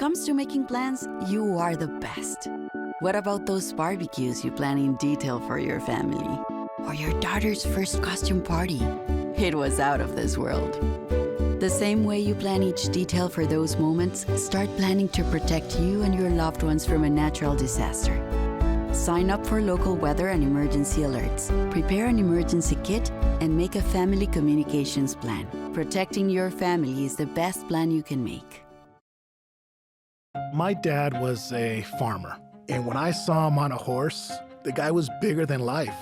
comes to making plans, you are the best. What about those barbecues you plan in detail for your family? Or your daughter's first costume party? It was out of this world. The same way you plan each detail for those moments, start planning to protect you and your loved ones from a natural disaster. Sign up for local weather and emergency alerts. Prepare an emergency kit and make a family communications plan. Protecting your family is the best plan you can make. My dad was a farmer, and when I saw him on a horse, the guy was bigger than life.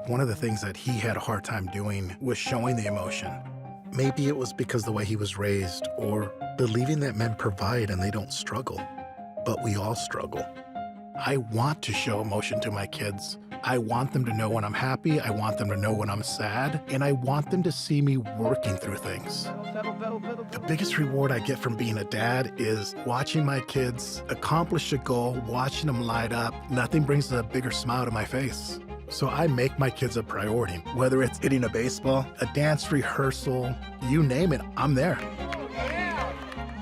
One of the things that he had a hard time doing was showing the emotion. Maybe it was because the way he was raised, or believing that men provide and they don't struggle. But we all struggle. I want to show emotion to my kids. I want them to know when I'm happy, I want them to know when I'm sad, and I want them to see me working through things. The biggest reward I get from being a dad is watching my kids accomplish a goal, watching them light up. Nothing brings a bigger smile to my face. So I make my kids a priority. Whether it's hitting a baseball, a dance rehearsal, you name it, I'm there.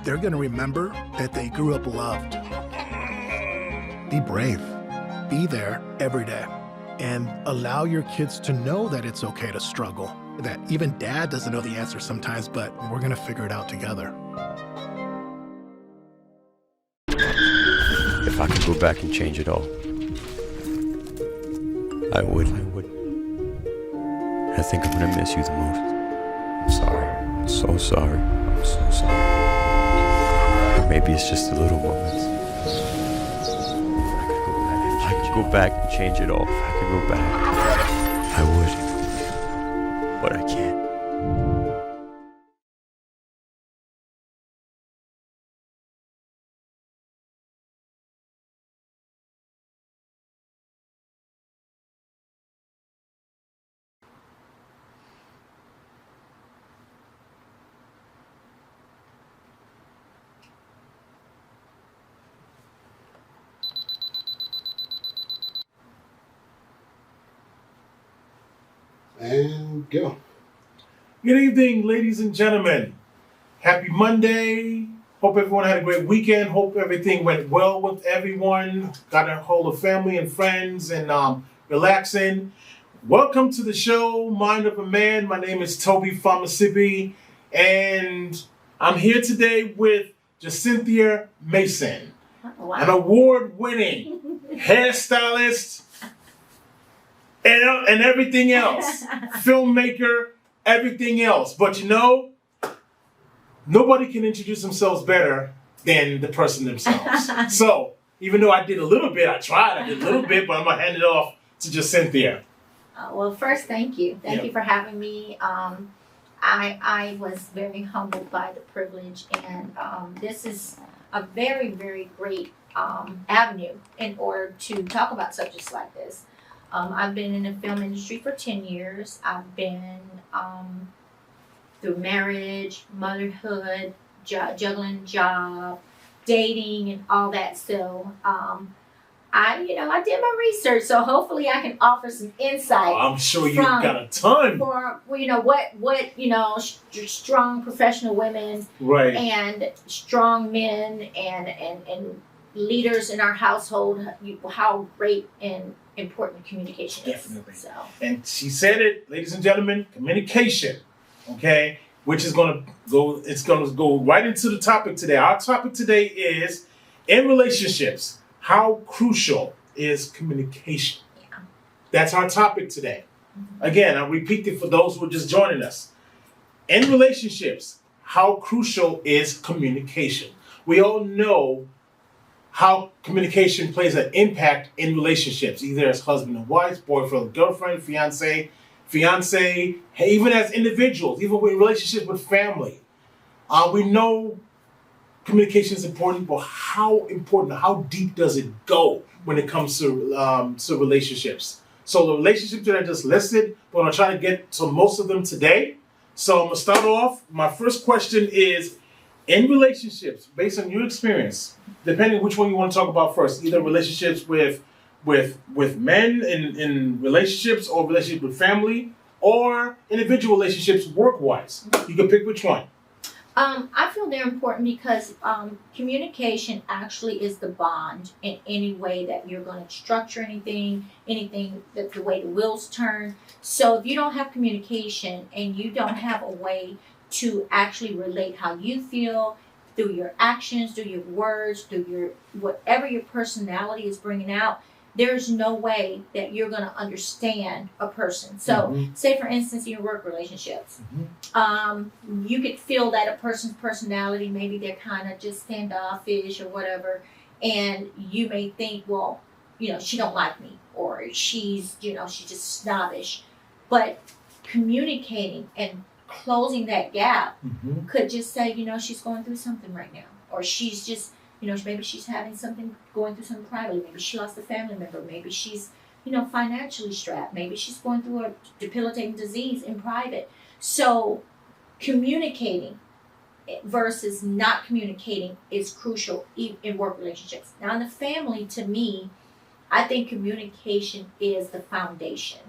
They're gonna remember that they grew up loved. Be brave. Be there every day. And allow your kids to know that it's okay to struggle. That even dad doesn't know the answer sometimes, but we're gonna figure it out together. If I could go back and change it all, I would. I think I'm gonna miss you the most. I'm sorry. I'm so sorry. I'm so sorry. Or maybe it's just the little moments. If I could go back and change it all, if I could go back, I would. But I can't. And go. Good evening, ladies and gentlemen. Happy Monday. Hope everyone had a great weekend. Hope everything went well with everyone. Got a hold of family and friends and relaxing. Welcome to the show, Mind of a Man. My name is Tobie Famusipe, and I'm here today with Joscynthia Mason, an award-winning hairstylist, and everything else, filmmaker, everything else. But you know, nobody can introduce themselves better than the person themselves. So even though I did a little bit, I did a little bit, but I'm gonna hand it off to Joscynthia. Well, first, thank you. Thank you for having me. I was very humbled by the privilege, and this is a very, very great avenue in order to talk about subjects like this. I've been in the film industry for 10 years. I've been through marriage, motherhood, juggling job, dating, and all that. So I did my research. So hopefully I can offer some insight. I'm sure you've got a ton. For what strong professional women, right, and strong men and leaders in our household. How great and important communication is. Definitely. So. And she said it, ladies and gentlemen, communication, okay, which is going to go right into the topic today. Our topic today is, in relationships, how crucial is communication? Yeah. That's our topic today. Mm-hmm. Again, I'll repeat it for those who are just joining us. In relationships, how crucial is communication? We all know how communication plays an impact in relationships, either as husband and wife, boyfriend and girlfriend, fiance, even as individuals, even in relationships with family. We know communication is important, but how important, how deep does it go when it comes to relationships? So the relationships that I just listed, we're going to try to get to most of them today. So I'm going to start off. My first question is, in relationships, based on your experience, depending on which one you want to talk about first, either relationships with men in relationships, or relationships with family, or individual relationships work-wise. You can pick which one. I feel they're important because communication actually is the bond in any way that you're going to structure anything that the way the wheels turn. So if you don't have communication and you don't have a way to actually relate how you feel through your actions, through your words, through your whatever your personality is bringing out, there's no way that you're going to understand a person. So say for instance in your work relationships, you could feel that a person's personality, maybe they're kind of just standoffish or whatever, and you may think, well, she don't like me, or she's she's just snobbish. But communicating and closing that gap could just say, she's going through something right now, or she's just maybe she's having something, going through something privately. Maybe she lost a family member. Maybe she's, financially strapped. Maybe she's going through a debilitating disease in private. So communicating versus not communicating is crucial in work relationships. Now in the family, to me, I think communication is the foundation.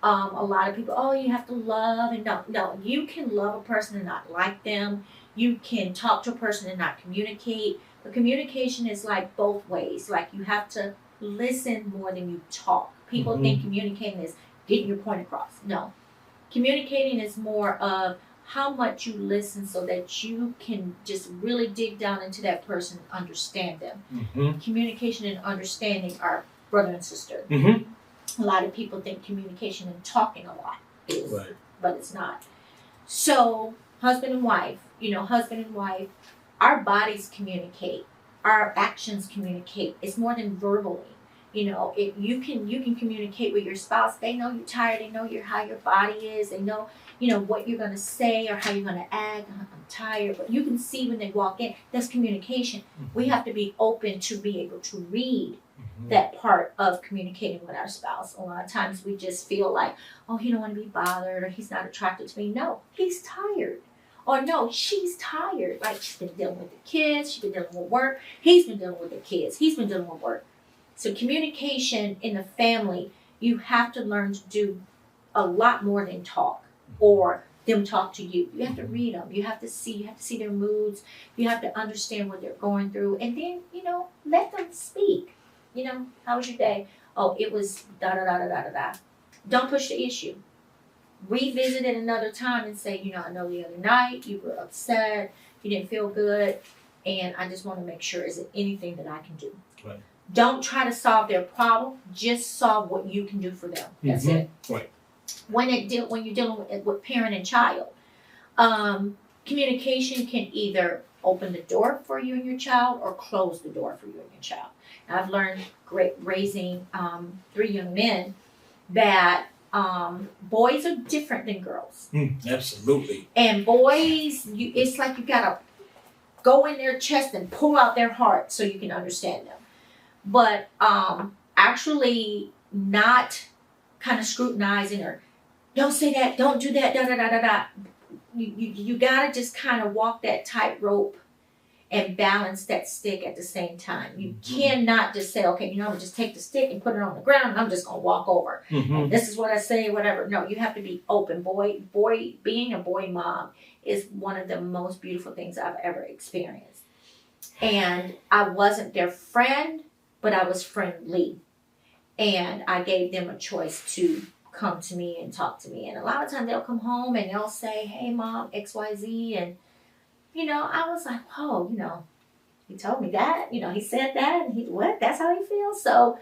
A lot of people, you have to love, and no, you can love a person and not like them. You can talk to a person and not communicate. But communication is like both ways. Like you have to listen more than you talk. People think communicating is getting your point across. No. Communicating is more of how much you listen so that you can just really dig down into that person and understand them. Communication and understanding are brother and sister. A lot of people think communication and talking a lot is, right, but it's not. So husband and wife, our bodies communicate, our actions communicate. It's more than verbally. If you can communicate with your spouse. They know you're tired. They know how your body is. They know, what you're going to say or how you're going to act. I'm tired. But you can see when they walk in. That's communication. We have to be open to be able to read that part of communicating with our spouse. A lot of times we just feel like, he don't want to be bothered, or he's not attracted to me. No, he's tired. Or no, she's tired. Like she's been dealing with the kids, she's been dealing with work, he's been dealing with the kids, he's been dealing with work. So communication in the family, you have to learn to do a lot more than talk or them talk to you. You have to read them. You have to see their moods. You have to understand what they're going through. And then, let them speak. How was your day? Oh, it was da-da-da-da-da-da. Don't push the issue. Revisit it another time and say, I know the other night you were upset, you didn't feel good, and I just want to make sure, is there anything that I can do? Right. Don't try to solve their problem, just solve what you can do for them. That's it. Right. When you're dealing with parent and child, communication can either open the door for you and your child or close the door for you and your child. Now, I've learned raising 3 young men that boys are different than girls. Absolutely. And boys, it's like you gotta go in their chest and pull out their heart so you can understand them. But actually not kind of scrutinizing or don't say that, don't do that, da da da da da. You gotta just kind of walk that tightrope and balance that stick at the same time. You cannot just say, okay, I'm gonna just take the stick and put it on the ground and I'm just gonna walk over. And this is what I say, whatever. No, you have to be open. Being a boy mom is one of the most beautiful things I've ever experienced. And I wasn't their friend, but I was friendly. And I gave them a choice to come to me and talk to me. And a lot of times they'll come home and they'll say, hey mom, XYZ, and I was like, whoa, he told me that, he said that, and what? That's how he feels? So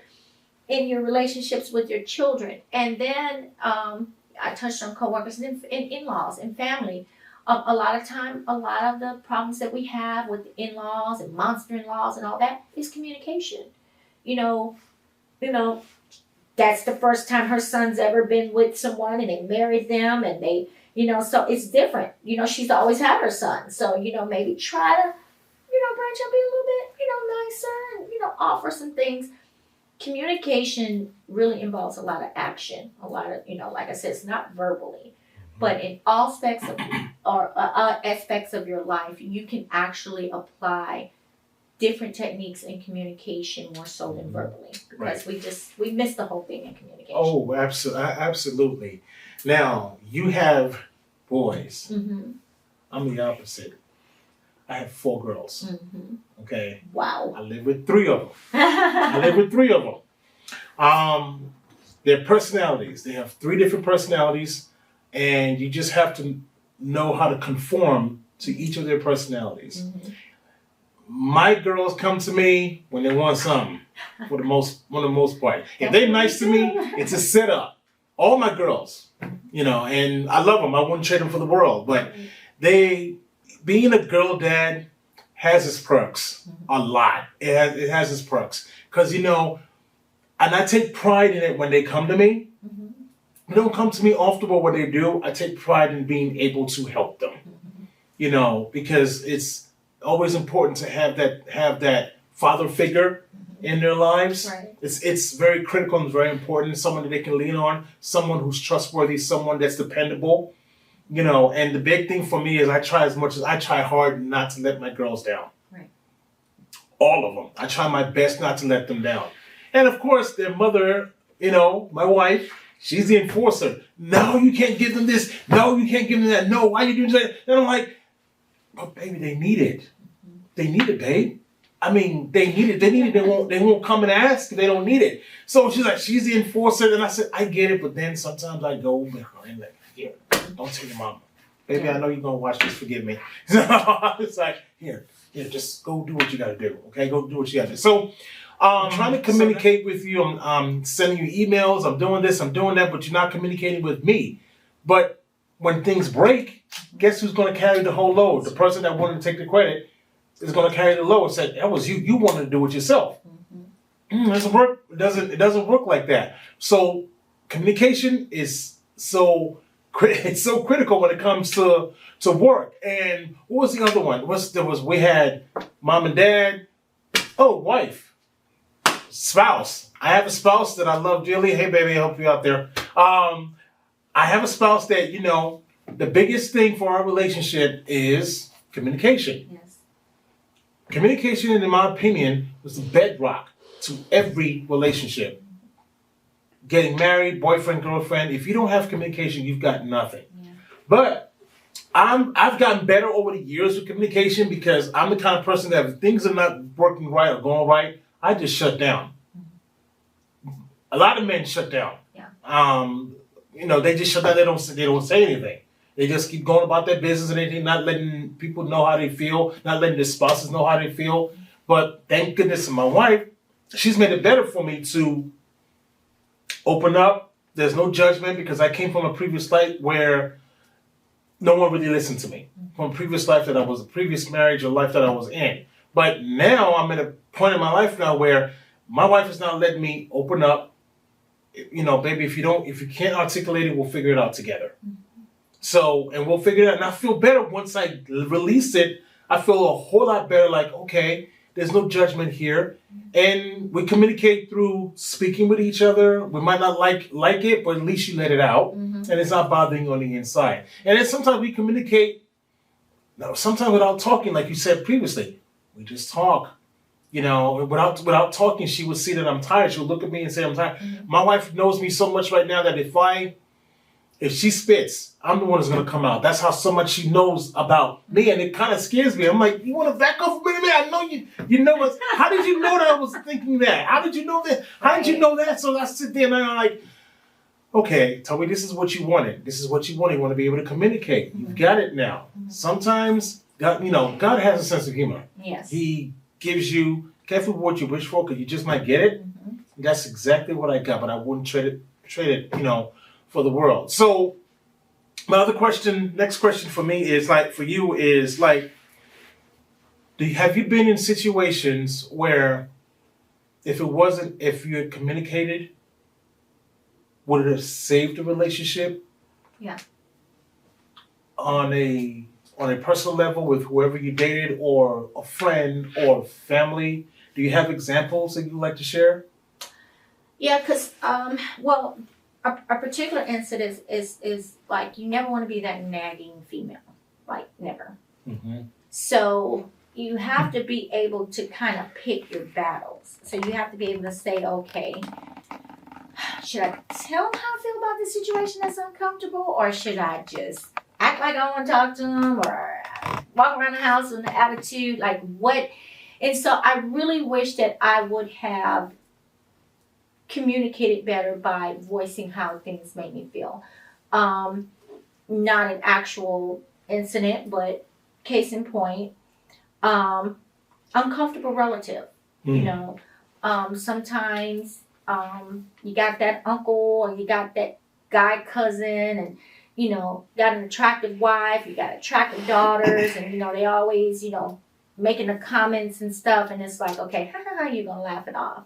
in your relationships with your children. And then I touched on coworkers and in-laws and family. A lot of the problems that we have with in-laws and monster in-laws and all that is communication. That's the first time her son's ever been with someone and they married them and they, so it's different. She's always had her son. So, maybe try to, branch out, be a little bit, nicer and, offer some things. Communication really involves a lot of action. A lot of, like I said, it's not verbally, but in all aspects of your life, you can actually apply different techniques in communication more so than verbally. Because we miss the whole thing in communication. Oh, absolutely. Now, you have boys. I'm the opposite. I have 4 girls. Mm-hmm. Okay. Wow. I live with 3 of them. I live with 3 of them. Their personalities. They have 3 different personalities, and you just have to know how to conform to each of their personalities. Mm-hmm. My girls come to me when they want something, for the most part. If they're nice to me, it's a setup. All my girls, you know, and I love them. I wouldn't trade them for the world. But being a girl dad has its perks a lot. It has its perks because, you know, and I take pride in it when they come to me. Mm-hmm. They don't come to me often, but when they do, I take pride in being able to help them. Mm-hmm. You know, because it's always important to have that father figure in their lives. Right. It's very critical and very important. Someone that they can lean on, someone who's trustworthy, someone that's dependable. You know, and the big thing for me is I try hard not to let my girls down. Right. All of them. I try my best not to let them down. And of course, their mother, you know, my wife, she's the enforcer. No, you can't give them this. No, you can't give them that. No, why are you doing that? And I'm like, but baby, they need it. They need it, babe. I mean, they need it. They need it. They won't come and ask if they don't need it. So she's like, she's the enforcer. And I said, I get it. But then sometimes I go behind like, here, don't tell your mama. Baby, I know you're going to watch this. Forgive me. So it's like, here, just go do what you got to do. Okay, go do what you got to do. So I'm trying to communicate with you. I'm sending you emails. I'm doing this. I'm doing that. But you're not communicating with me. But when things break, guess who's going to carry the whole load? The person that wanted to take the credit is going to carry the load and say, that was you. You wanted to do it yourself. It doesn't work. It doesn't work like that. So communication is it's so critical when it comes to work. And what was the other one? We had mom and dad. Oh, wife, spouse. I have a spouse that I love dearly. Hey, baby, I hope you're out there. I have a spouse that, you know, the biggest thing for our relationship is communication. Yes. Communication, in my opinion, was the bedrock to every relationship. Getting married, boyfriend, girlfriend, if you don't have communication, you've got nothing. Yeah. But I've gotten better over the years with communication because I'm the kind of person that if things are not working right or going right, I just shut down. A lot of men shut down. Yeah. You know, they just shut down. They don't say anything. They just keep going about their business and anything, not letting people know how they feel, not letting their spouses know how they feel. But thank goodness my wife, she's made it better for me to open up. There's no judgment because I came from a previous life where no one really listened to me. From a previous life that I was, a previous marriage or life that I was in. But now I'm at a point in my life now where my wife is now letting me open up. You know, baby, if you can't articulate it, we'll figure it out together. So, and we'll figure it out. And I feel better once I release it. I feel a whole lot better. Like, okay, there's no judgment here, and we communicate through speaking with each other. We might not like it, but at least you let it out, and it's not bothering you on the inside. And then sometimes we communicate. No, sometimes without talking, like you said previously, we just talk. You know, without talking, she would see that I'm tired. She would look at me and say, I'm tired. My wife knows me so much right now that if she spits, I'm the one that's going to come out. That's how so much she knows about me, and it kind of scares me. I'm like, you want to back off a minute? I know you know what. How did you know that I was thinking that? How did you know that? How did you know that? So I sit there and I'm like, okay, Tobie, this is what you wanted. This is what you wanted. You want to be able to communicate. You've got it now. Sometimes, God has a sense of humor. Yes. He gives you, careful what you wish for, because you just might get it. That's exactly what I got, but I wouldn't trade it, for the world. So my next question for me is like, for you is like, have you been in situations where if you had communicated, would it have saved the relationship? Yeah. On a personal level with whoever you dated or a friend or family? Do you have examples that you'd like to share? Yeah, because, a particular incident is like, you never want to be that nagging female. Like, never. Mm-hmm. So you have to be able to kind of pick your battles. So you have to be able to say, okay, should I tell him how I feel about this situation that's uncomfortable, or should I just act like I don't want to talk to them or walk around the house with an attitude, like what? And so I really wish that I would have communicated better by voicing how things made me feel. Not an actual incident, but case in point, uncomfortable relative. You know, sometimes you got that uncle or you got that guy cousin and, you know, got an attractive wife, you got attractive daughters, and, you know, they always, you know, making the comments and stuff, and it's like, okay, how you gonna laugh it off?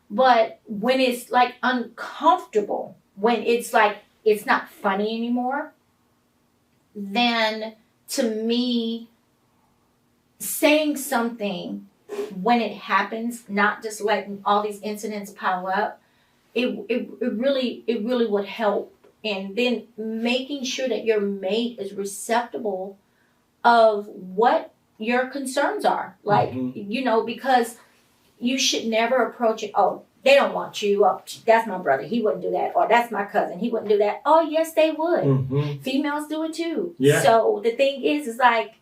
But when it's like uncomfortable, when it's like it's not funny anymore, then to me, saying something when it happens, not just letting all these incidents pile up, it really would help. And then making sure that your mate is receptible of what your concerns are. Like, you know, because you should never approach it, oh, they don't want you. Oh, that's my brother. He wouldn't do that. Or that's my cousin. He wouldn't do that. Oh, yes, they would. Females do it too. Yeah. So the thing is like,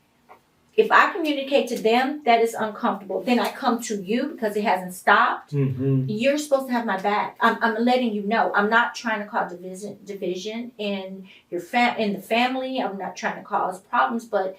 if I communicate to them that is uncomfortable, then I come to you because it hasn't stopped. You're supposed to have my back. I'm letting you know. I'm not trying to cause division in your in the family. I'm not trying to cause problems. But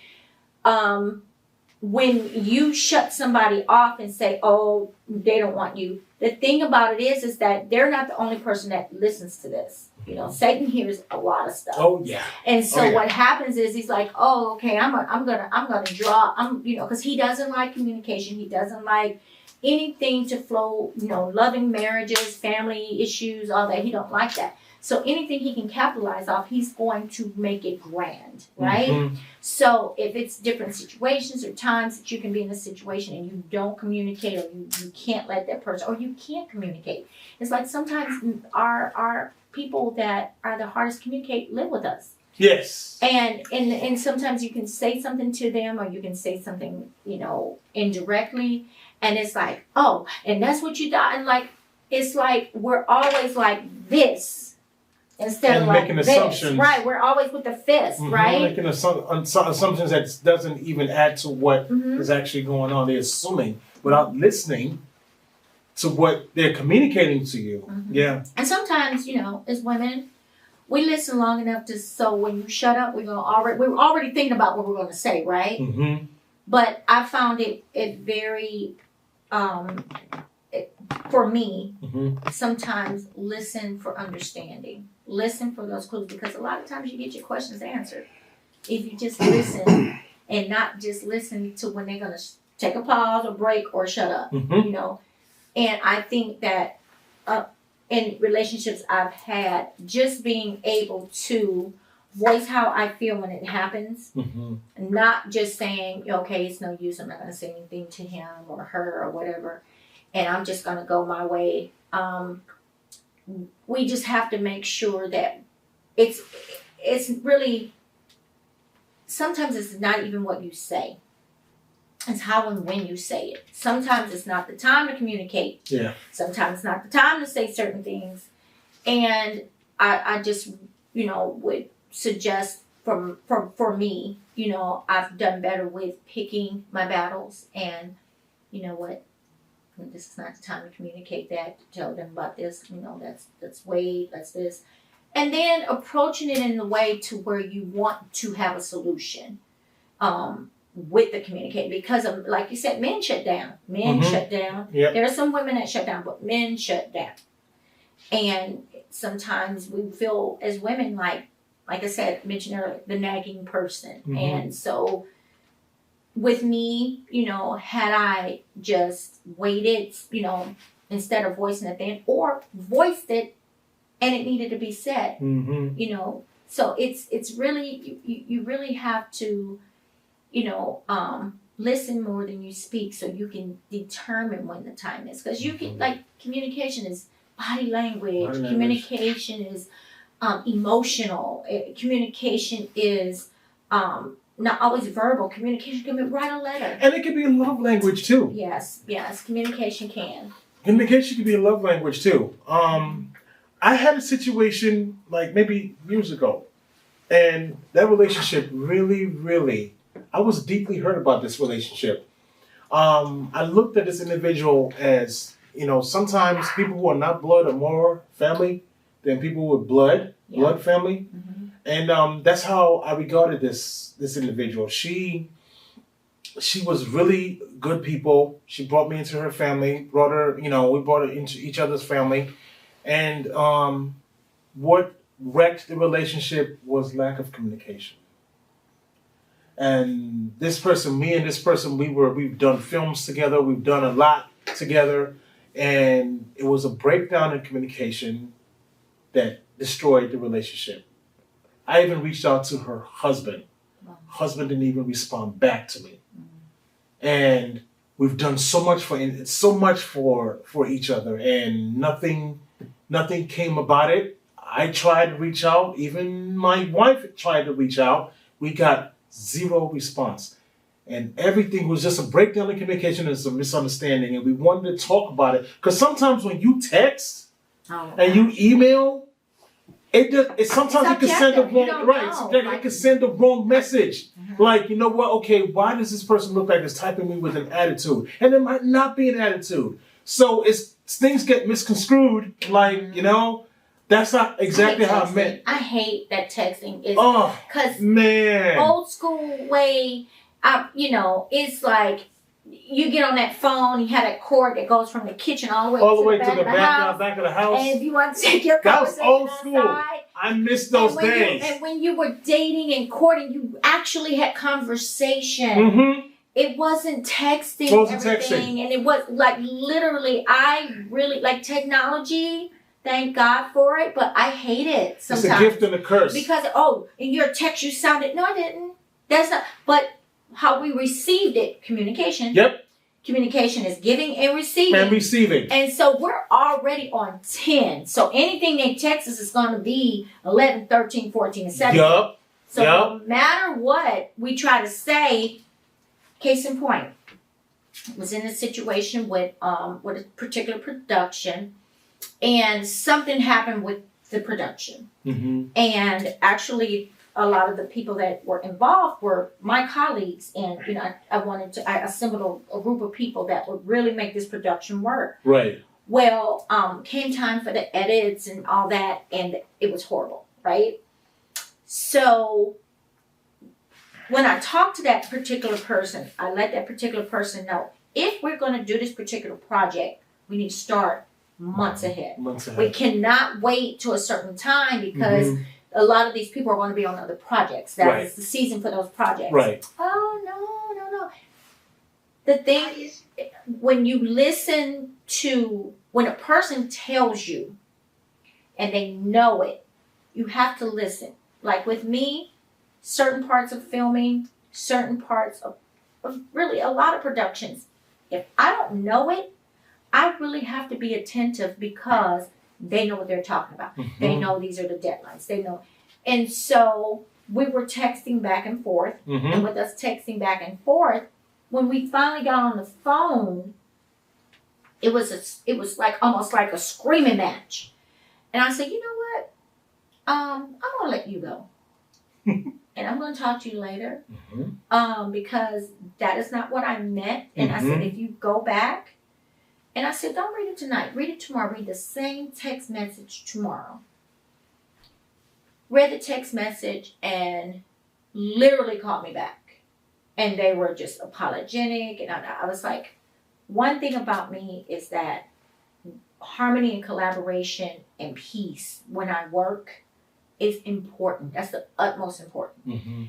when you shut somebody off and say, "Oh, they don't want you," the thing about it is that they're not the only person that listens to this. You know, Satan hears a lot of stuff. Oh yeah. And so what happens is he's like, oh, okay, I'm gonna draw. You know, because he doesn't like communication. He doesn't like anything to flow. You know, loving marriages, family issues, all that. He don't like that. So anything he can capitalize off, he's going to make it grand, right? So if it's different situations or times that you can be in a situation and you don't communicate, or you can't let that person, or you can't communicate. It's like sometimes our people that are the hardest to communicate live with us. Yes. And sometimes you can say something to them, or you can say something, you know, indirectly, and it's like, oh, and that's what you thought, and like it's like we're always like this. Instead of like making assumptions, right? We're always with the fist, right? Making assumptions that doesn't even add to what is actually going on. They're assuming without listening to what they're communicating to you. Yeah. And sometimes, you know, as women, we listen long enough so when you shut up, we're already thinking about what we're going to say, right? But I found it very for me, sometimes listen for understanding. Listen for those clues, because a lot of times you get your questions answered if you just listen and not just listen to when they're going to take a pause or break or shut up, you know. And I think that in relationships I've had, just being able to voice how I feel when it happens, not just saying, okay, it's no use, I'm not going to say anything to him or her or whatever, and I'm just going to go my way. We just have to make sure that it's really, sometimes it's not even what you say. It's how and when you say it. Sometimes it's not the time to communicate. Yeah. Sometimes it's not the time to say certain things. And I just, you know, would suggest for me, you know, I've done better with picking my battles, and you know what? This is not the time to communicate that, to tell them about this, you know, that's Wade, that's this. And then approaching it in the way to where you want to have a solution with the communication. Because, like you said, men shut down. Men shut down. Yep. There are some women that shut down, but men shut down. And sometimes we feel as women like I said, mentioned earlier, the nagging person. And so with me, you know, had I just waited, you know, instead of voicing it then, or voiced it and it needed to be said, you know. So it's really, you really have to, you know, listen more than you speak, so you can determine when the time is. Because you can, like, communication is body language. Communication is emotional. Communication is not always verbal. Communication can be write a letter. And it can be a love language too. Yes, communication can. Communication can be a love language too. I had a situation like maybe years ago, And that relationship really, I was deeply hurt about this relationship. I looked at this individual as, sometimes people who are not blood are more family than people with blood family. Mm-hmm. And that's how I regarded this individual. She was really good people. She brought me into her family, we brought her into each other's family. And what wrecked the relationship was lack of communication. And this person, me and this person, we've done films together, we've done a lot together, and it was a breakdown in communication that destroyed the relationship. I even reached out to her husband. Wow. Husband didn't even respond back to me. Mm-hmm. And we've done so much for each other, and nothing came about it. I tried to reach out, even my wife tried to reach out. We got zero response. And everything was just a breakdown in communication and some misunderstanding. And we wanted to talk about it. Because sometimes when you text and you email, it sometimes it can send the wrong it can send the wrong message. Mm-hmm. Like, you know what, okay, why does this person look like it's typing me with an attitude? And it might not be an attitude. So things get misconstrued, like, that's not exactly how I meant. I hate that texting is because old school way. It's like you get on that phone. You have that cord that goes from the kitchen all the way to the back of the house. And if you want to take your conversation old school. Outside, I miss those days. And when you were dating and courting, you actually had conversation. Mm-hmm. It wasn't texting. And it was like literally. I really like technology. Thank God for it, but I hate it sometimes. It's a gift and a curse. Because, in your text you sounded, no I didn't. That's not, but how we received it, communication. Yep. Communication is giving and receiving. And so we're already on 10. So anything they text us is going to be 11, 13, 14, and 17. Yup. So no matter what we try to say, case in point, I was in a situation with a particular production. And something happened with the production. Mm-hmm. And actually, a lot of the people that were involved were my colleagues. And, I assembled a group of people that would really make this production work. Right. Well, came time for the edits and all that, and it was horrible, right? So when I talked to that particular person, I let that particular person know, if we're going to do this particular project, we need to start months ahead. We cannot wait to a certain time because a lot of these people are going to be on other projects. That is the season for those projects. Right. Oh, no. The thing is, when you listen to, when a person tells you and they know it, you have to listen. Like with me, certain parts of filming, certain parts of really a lot of productions, if I don't know it, I really have to be attentive because they know what they're talking about. Mm-hmm. They know these are the deadlines. They know. And so we were texting back and forth. Mm-hmm. And with us texting back and forth, when we finally got on the phone, it was like almost like a screaming match. And I said, you know what? I'm going to let you go. And I'm going to talk to you later. Mm-hmm. Because that is not what I meant. And I said, if you go back, and I said, don't read it tonight. Read it tomorrow. Read the same text message tomorrow. Read the text message and literally called me back. And they were just apologetic. And I was like, one thing about me is that harmony and collaboration and peace when I work is important. That's the utmost important. Mm-hmm.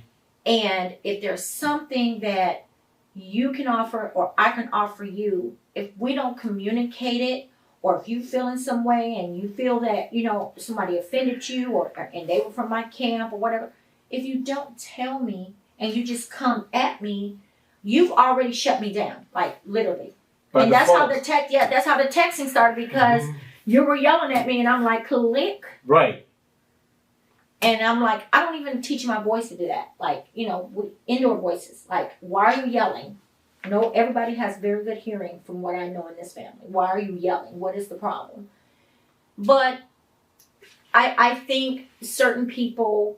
And if there's something that you can offer or I can offer you, if we don't communicate it, or if you feel in some way and you feel that, somebody offended you and they were from my camp or whatever, if you don't tell me and you just come at me, you've already shut me down, like literally. And that's how the texting started because you were yelling at me and I'm like, click. Right. And I'm like, I don't even teach my voice to do that. Like, indoor voices. Like, why are you yelling? No, everybody has very good hearing from what I know in this family. Why are you yelling? What is the problem? But I think certain people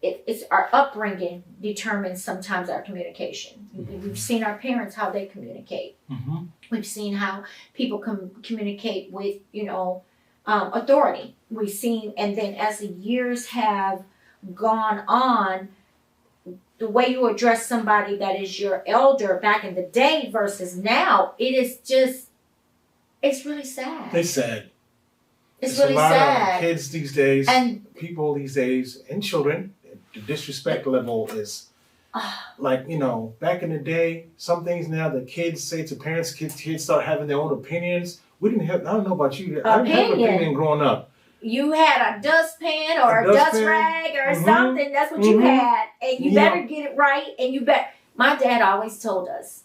it's our upbringing determines sometimes our communication. We've seen our parents, how they communicate. Mm-hmm. We've seen how people communicate with, authority. We've seen, and then as the years have gone on, the way you address somebody that is your elder back in the day versus now, it's really sad. It's sad. It's There's really a lot sad. of kids these days, And people these days, and children, the disrespect level is like, back in the day, some things now the kids say to parents, kids start having their own opinions. We didn't have, I don't know about you, I didn't have an opinion growing up. You had a dustpan or a dust rag or something. That's what you had. And you better get it right. And my dad always told us,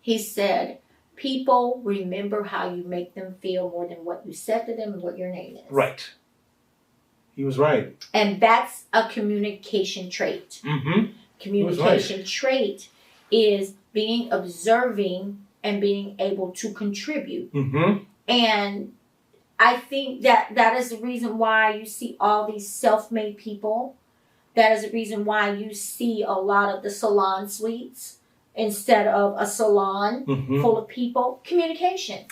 he said, people remember how you make them feel more than what you said to them and what your name is. Right. He was right. And that's a communication trait. Mm-hmm. Communication trait is being observing and being able to contribute. Mm-hmm. And I think that is the reason why you see all these self-made people. That is the reason why you see a lot of the salon suites instead of a salon full of people. Communication.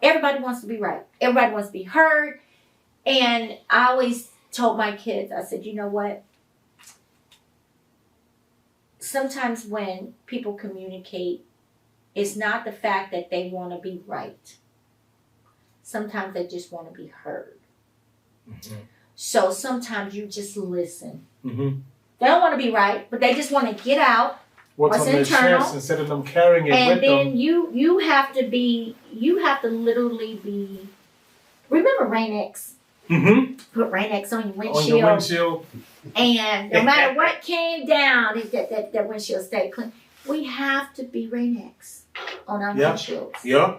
Everybody wants to be right. Everybody wants to be heard. And I always told my kids, I said, you know what? Sometimes when people communicate, it's not the fact that they want to be right. Sometimes they just want to be heard. Mm-hmm. So sometimes you just listen. Mm-hmm. They don't want to be right, but they just want to get out what's on their internal chest instead of them carrying it and with them. then you have to literally be. Remember Rain-X? Mm-hmm. Put Rain-X on your windshield. On your windshield. And no matter what came down, that windshield stayed clean. We have to be Rain-X on our windshields. Yeah.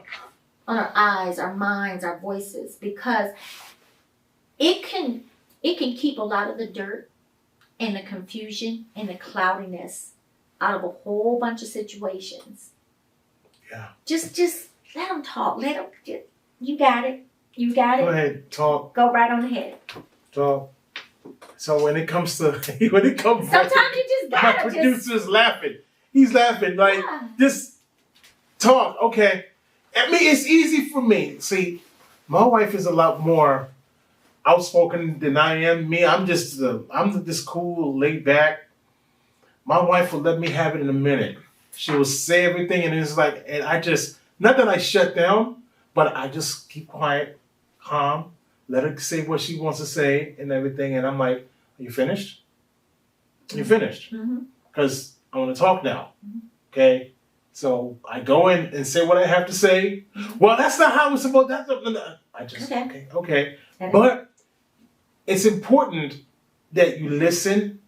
On our eyes, our minds, our voices, because it can keep a lot of the dirt and the confusion and the cloudiness out of a whole bunch of situations. Yeah. Just let them talk. Let them. You got it. You got it. Go ahead, talk. Go right on ahead. Talk. So when it comes to sometimes you just gotta. My producer's laughing. He's laughing like just talk. Okay. I mean, it's easy for me. See, my wife is a lot more outspoken than I am. Me, I'm just this cool, laid back. My wife will let me have it in a minute. She will say everything, and it's like, and I just, not that I shut down, but I just keep quiet, calm, let her say what she wants to say and everything. And I'm like, are you finished? You finished? Because I want to talk now. Okay. So I go in and say what I have to say. Well, that's not how it's supposed to. I just okay. But it's important that you listen.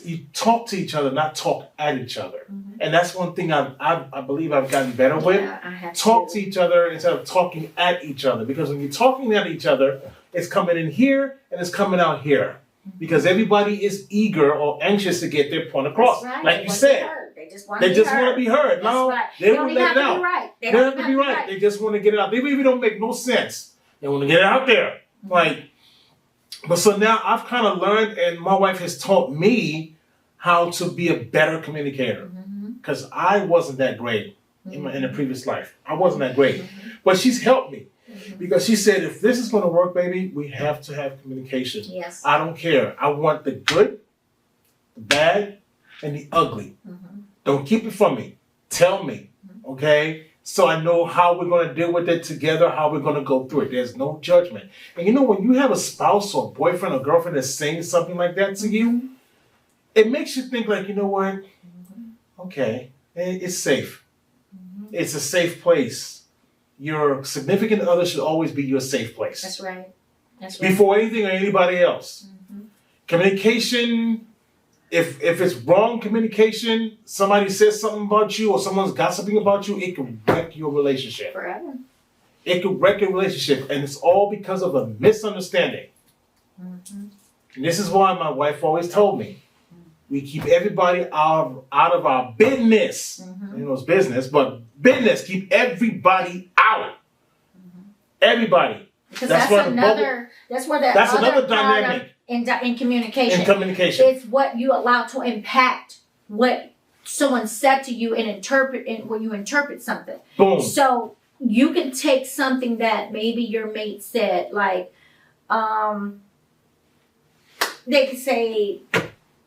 You talk to each other, not talk at each other. And that's one thing I believe I've gotten better with. Talk to each other instead of talking at each other. Because when you're talking at each other, it's coming in here and it's coming out here. Because everybody is eager or anxious to get their point across. Right. Like you said. They just want to be heard. No, they don't let it out. They don't have to be right. They just want to get it out. They even don't make no sense. They want to get it out there. But so now I've kind of learned, and my wife has taught me how to be a better communicator. Because I wasn't that great in the previous life. I wasn't that great. But she's helped me. Because she said, if this is going to work, baby, we have to have communication. Yes. I don't care. I want the good, the bad, and the ugly. Don't keep it from me. Tell me, okay? So I know how we're going to deal with it together, how we're going to go through it. There's no judgment. And when you have a spouse or boyfriend or girlfriend that's saying something like that to you, it makes you think like, you know what? Okay, it's safe. It's a safe place. Your significant other should always be your safe place. That's right. Before anything or anybody else. Communication, if it's wrong communication, somebody says something about you or someone's gossiping about you, it can wreck your relationship. Forever. It can wreck your relationship. And it's all because of a misunderstanding. And this is why my wife always told me, we keep everybody out of our business. It's business, but business. Keep everybody out. Everybody. Because That's that's where another another part dynamic in communication. in communication. It's what you allow to impact what someone said to you and when you interpret something. Boom. So you can take something that maybe your mate said, like, they could say,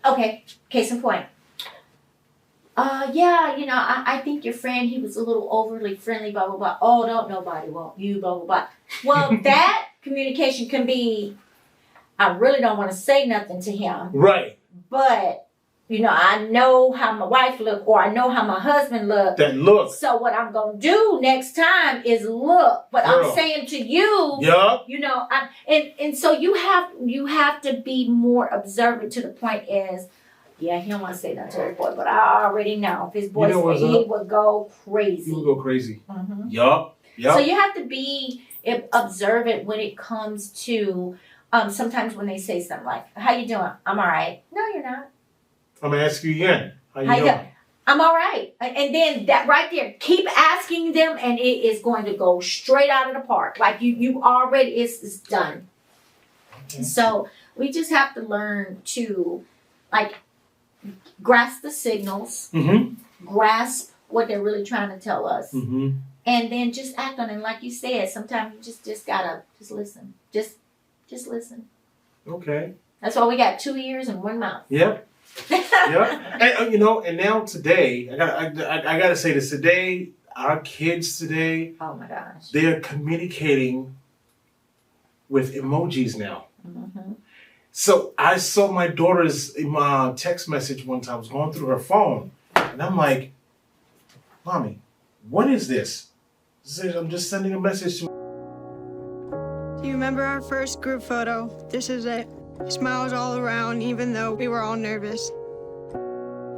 okay, case in point. Yeah, I think your friend, he was a little overly friendly, blah, blah, blah. Oh, don't nobody want you, blah, blah, blah. Well, that communication can be, I really don't want to say nothing to him. Right. But, I know how my wife look, or I know how my husband look. That look. So what I'm going to do next time is look. But Girl. I'm saying to you, yeah. And so you have to be more observant to the point is, yeah, he don't want to say nothing to his boy, but I already know if his boy said he would go crazy. He would go crazy. Mm-hmm. Yup. So you have to be observant when it comes to sometimes when they say something like, how you doing? I'm all right. No, you're not. I'm going to ask you again. How you doing? I'm all right. And then that right there, keep asking them and it is going to go straight out of the park. Like you already, it's done. Okay. So we just have to learn to grasp the signals, grasp what they're really trying to tell us, and then just act on it. And like you said, sometimes you just gotta just listen. Just listen. Okay. That's why we got 2 ears and 1 mouth. Yep. Yeah. And and now today, I gotta say this. Today, our kids today, oh my gosh, they're communicating with emojis now. Mm-hmm. So I saw my daughter's text message one time. I was going through her phone, and I'm like, "Mommy, what is this?" She said, "I'm just sending a message to." Do you remember our first group photo? This is it. Smiles all around, even though we were all nervous.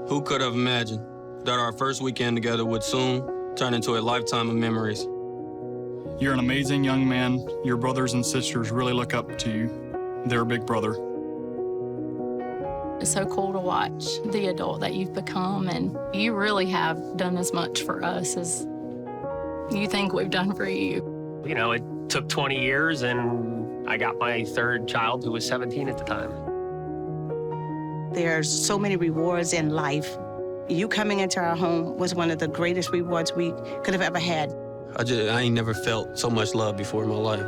Who could have imagined that our first weekend together would soon turn into a lifetime of memories? You're an amazing young man. Your brothers and sisters really look up to you. They're a big brother. It's so cool to watch the adult that you've become, and you really have done as much for us as you think we've done for you. It took 20 years, and I got my third child, who was 17 at the time. There's so many rewards in life. You coming into our home was one of the greatest rewards we could have ever had. I ain't never felt so much love before in my life.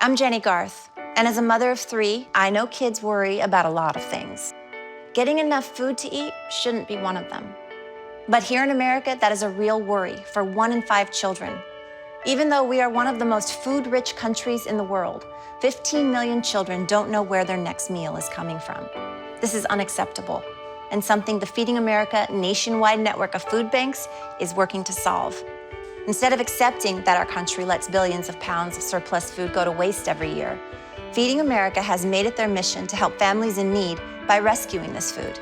I'm Jenny Garth, and as a mother of 3, I know kids worry about a lot of things. Getting enough food to eat shouldn't be one of them. But here in America, that is a real worry for 1 in 5 children. Even though we are one of the most food-rich countries in the world, 15 million children don't know where their next meal is coming from. This is unacceptable, and something the Feeding America nationwide network of food banks is working to solve. Instead of accepting that our country lets billions of pounds of surplus food go to waste every year, Feeding America has made it their mission to help families in need by rescuing this food.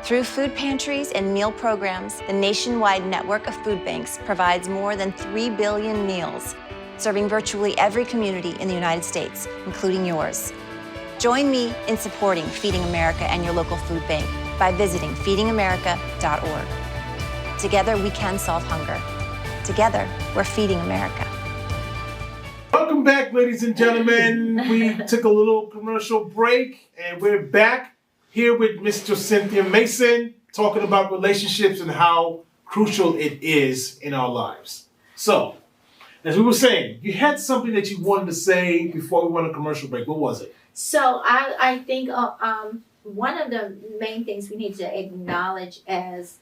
Through food pantries and meal programs, the nationwide network of food banks provides more than 3 billion meals, serving virtually every community in the United States, including yours. Join me in supporting Feeding America and your local food bank by visiting feedingamerica.org. Together, we can solve hunger. Together, we're Feeding America. Welcome back, ladies and gentlemen. We took a little commercial break, and we're back here with Miss Joscynthia Mason, talking about relationships and how crucial it is in our lives. So, as we were saying, you had something that you wanted to say before we went on a commercial break. What was it? So I think one of the main things we need to acknowledge as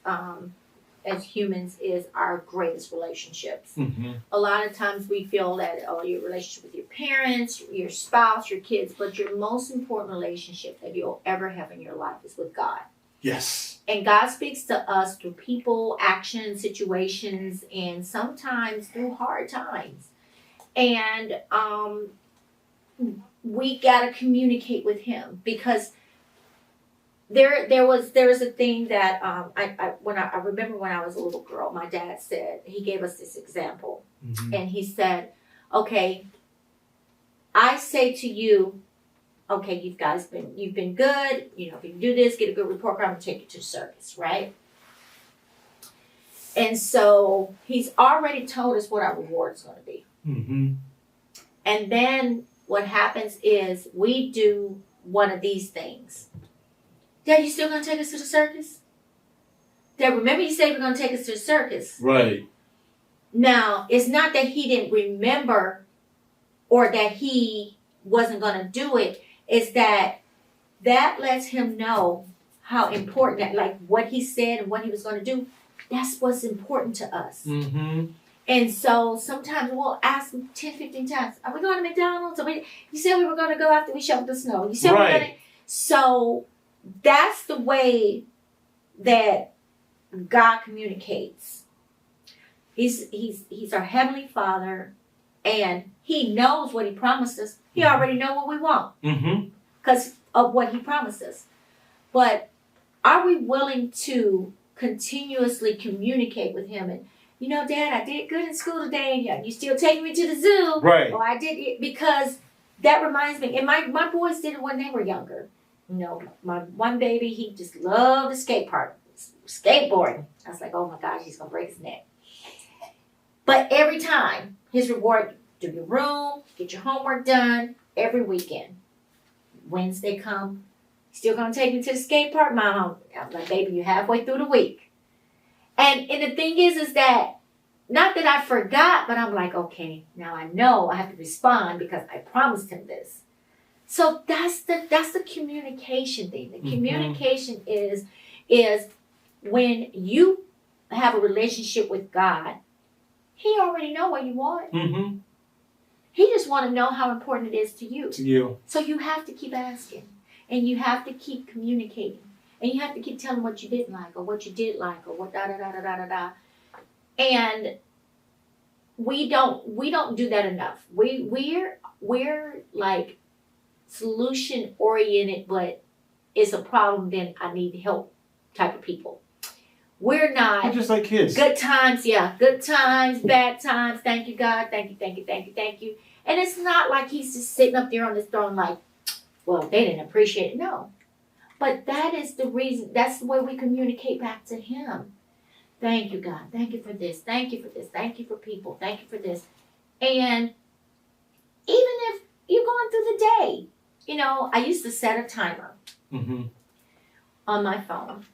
humans is our greatest relationships. Mm-hmm. A lot of times we feel that your relationship with your parents, your spouse, your kids, but your most important relationship that you'll ever have in your life is with God. Yes. And God speaks to us through people, actions, situations, and sometimes through hard times. And we gotta communicate with Him, because there was a thing that I remember when I was a little girl, my dad said, he gave us this example, and he said, okay, I say to you, okay, you've been good. You know, if you can do this, get a good report card, I'm gonna take you to the circus, right? And so he's already told us what our reward is gonna be. Mm-hmm. And then what happens is we do one of these things. Dad, you still gonna take us to the circus? Dad, remember you said you were gonna take us to the circus. Right. Now, it's not that he didn't remember or that he wasn't gonna do it. It's that lets him know how important that, like what he said and what he was gonna do, that's what's important to us. Mm-hmm. And so sometimes we'll ask him 10, 15 times, are we going to McDonald's? You said we were going to go after we shoveled the snow. You said we were going to. So that's the way that God communicates. He's our Heavenly Father, and He knows what He promised us. He already knows what we want because of what He promised us. But are we willing to continuously communicate with Him? And, you know, Dad, I did good in school today, and you still taking me to the zoo. Right. Or I did it because that reminds me, and my boys did it when they were younger. You know, my one baby, he just loved the skate park, skateboarding. I was like, oh my gosh, he's going to break his neck. But every time, his reward, do your room, get your homework done, every weekend. Wednesday come, still going to take me to the skate park, Mom. I'm like, baby, you're halfway through the week. And the thing is that, not that I forgot, but I'm like, okay, now I know I have to respond because I promised him this. So that's the communication thing. The communication is when you have a relationship with God, He already know what you want. Mm-hmm. He just want to know how important it is to you. To you. So you have to keep asking, and you have to keep communicating. And you have to keep telling what you didn't like or what you did like or what da-da-da-da-da-da-da. And we don't do that enough. We're like solution oriented, but it's a problem, then I need help type of people. We're not. We're just like kids. Good times, yeah. Good times, bad times. Thank you, God. Thank you, thank you, thank you, thank you. And it's not like He's just sitting up there on His throne like, well, they didn't appreciate it. No. But that is the reason, that's the way we communicate back to Him. Thank you, God. Thank you for this. Thank you for this. Thank you for people. Thank you for this. And even if you're going through the day, you know, I used to set a timer on my phone.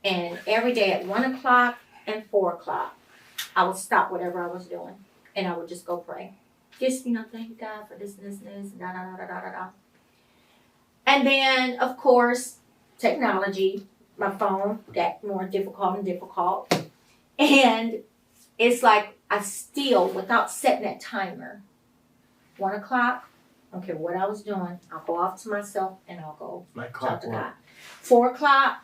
And every day at 1 o'clock and 4 o'clock, I would stop whatever I was doing. And I would just go pray. Just, you know, thank you, God, for this, da, da, da, da, da, da. And then, of course, technology, my phone, that more difficult and difficult. And it's like I still, without setting that timer, 1 o'clock, I don't care what I was doing, I'll go off to myself and I'll go talk to God. 4 o'clock,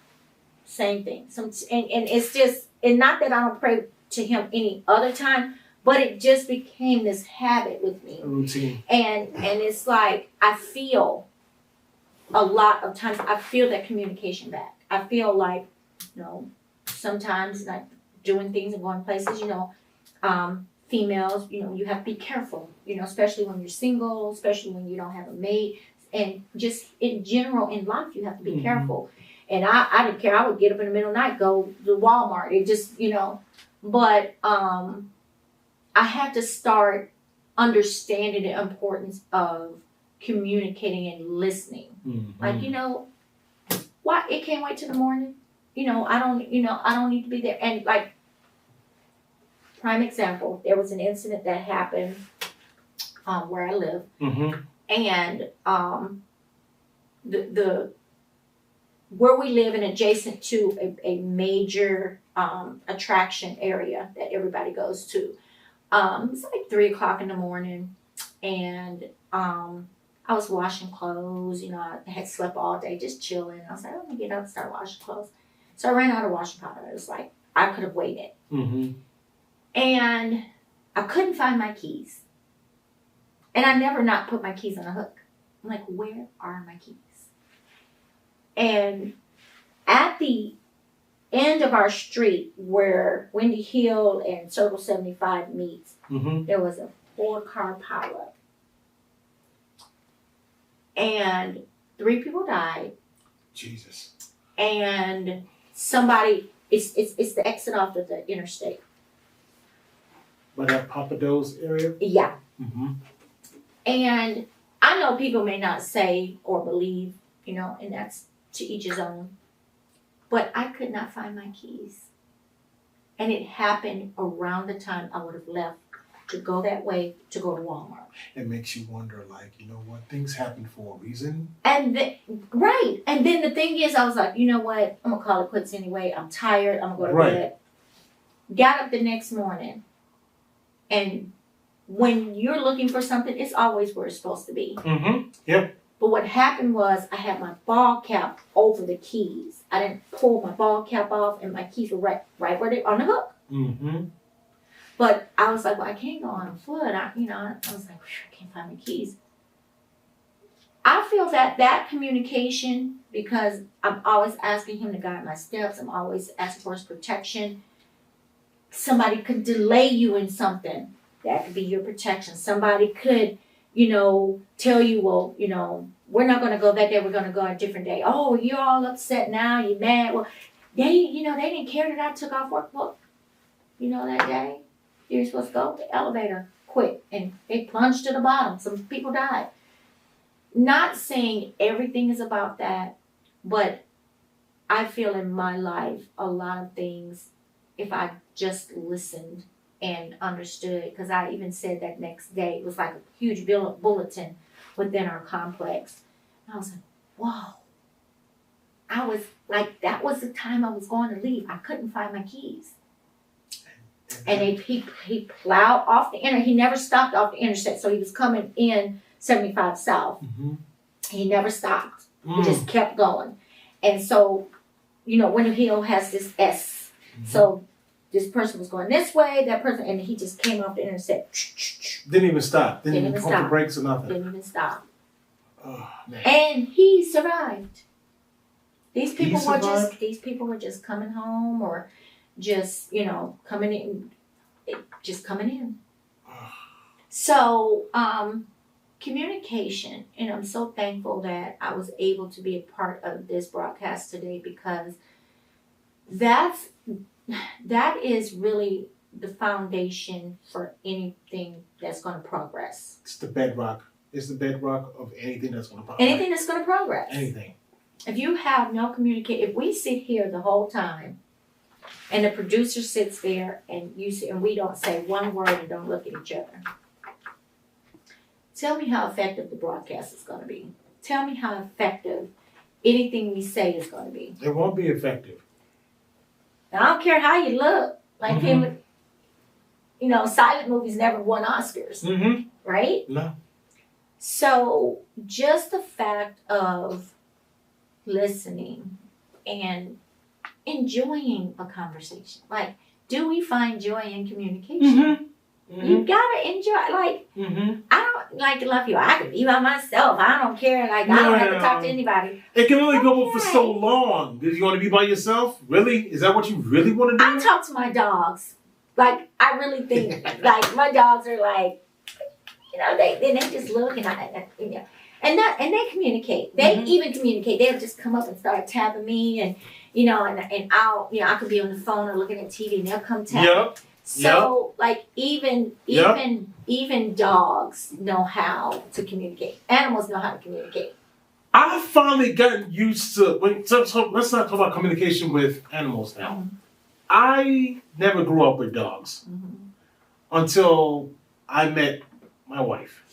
same thing. And it's just, and not that I don't pray to Him any other time, but it just became this habit with me. A routine. And it's like I feel a lot of times, I feel that communication back. I feel like, you know, sometimes like doing things and going places, you know, females, you know, you have to be careful, you know, especially when you're single, especially when you don't have a mate, and just in general in life, you have to be careful. And I didn't care. I would get up in the middle of the night, go to Walmart. It just, you know, but I had to start understanding the importance of communicating and listening. Like, you know, why it can't wait till the morning? You know, I don't need to be there. And like, prime example, there was an incident that happened where I live. And the where we live and adjacent to a major attraction area that everybody goes to. It's like 3 o'clock in the morning, and I was washing clothes. You know, I had slept all day, just chilling. I was like, let me get up and start washing clothes. So I ran out of washing powder. It was like I could have waited, and I couldn't find my keys. And I never not put my keys on a hook. I'm like, where are my keys? And at the end of our street where Windy Hill and Circle 75 meets, there was a 4-car pileup. and 3 people died. Jesus. And somebody, it's the exit off of the interstate. By that Papados area? Yeah. Mm-hmm. And I know people may not say or believe, you know, and that's to each his own. But I could not find my keys. And it happened around the time I would have left to go that way to go to Walmart. It makes you wonder, like, you know what, things happen for a reason. And right. And then the thing is, I was like, you know what, I'm gonna call it quits anyway. I'm tired. I'm gonna go to bed. Got up the next morning, and when you're looking for something, it's always where it's supposed to be. Mm-hmm. Yep. But what happened was I had my ball cap over the keys. I didn't pull my ball cap off, and my keys were right where they on the hook. Mm-hmm. But I was like, well, I can't go on foot. I was like, I can't find my keys. I feel that communication, because I'm always asking him to guide my steps. I'm always asking for his protection. Somebody could delay you in something. That could be your protection. Somebody could, you know, tell you, well, you know, we're not going to go that day. We're going to go a different day. Oh, you're all upset now. You're mad. Well, they didn't care that I took off work. Well, you know, that day you're supposed to go. The elevator quit and they plunged to the bottom. Some people died. Not saying everything is about that, but I feel in my life a lot of things, if I just listened and understood, because I even said that next day, it was like a huge bulletin within our complex. And I was like, whoa. I was like, that was the time I was going to leave. I couldn't find my keys. And he plowed off the interstate. He never stopped off the interstate. So he was coming in 75 South. Mm-hmm. He never stopped. He just kept going. And so, you know, Winter Hill has this S. Mm-hmm. So this person was going this way, that person, and he just came off the interstate. Didn't even stop. Didn't even pump the brakes or nothing. Didn't even stop. Oh, man. And he survived. These people were just coming home, or just, you know, coming in. So, communication, and I'm so thankful that I was able to be a part of this broadcast today, because that is really the foundation for anything that's going to progress. It's the bedrock. It's the bedrock of anything that's going to progress. Anything that's going to progress. Anything. If you have no communication, if we sit here the whole time and the producer sits there and we don't say one word and don't look at each other, tell me how effective the broadcast is going to be. Tell me how effective anything we say is going to be. It won't be effective. And I don't care how you look. Like him, you know, silent movies never won Oscars. Mm-hmm. Right? No. So just the fact of listening and enjoying a conversation. Like, do we find joy in communication? Mm-hmm. Mm-hmm. You gotta enjoy, like, I don't like to love you. I can be by myself. I don't care. Like, I don't have to talk to anybody. It can only go for so long. Do you want to be by yourself? Really? Is that what you really want to do? I talk to my dogs. Like, I really think, like, my dogs are like, you know, they just look and they communicate. They even communicate. They'll just come up and start tapping me, and you know, and I'll, you know, I could be on the phone or looking at TV, and they'll come tap. Yep. So, like, even dogs know how to communicate. Animals know how to communicate. I've finally gotten used to, so let's not talk about communication with animals now. Mm-hmm. I never grew up with dogs until I met my wife.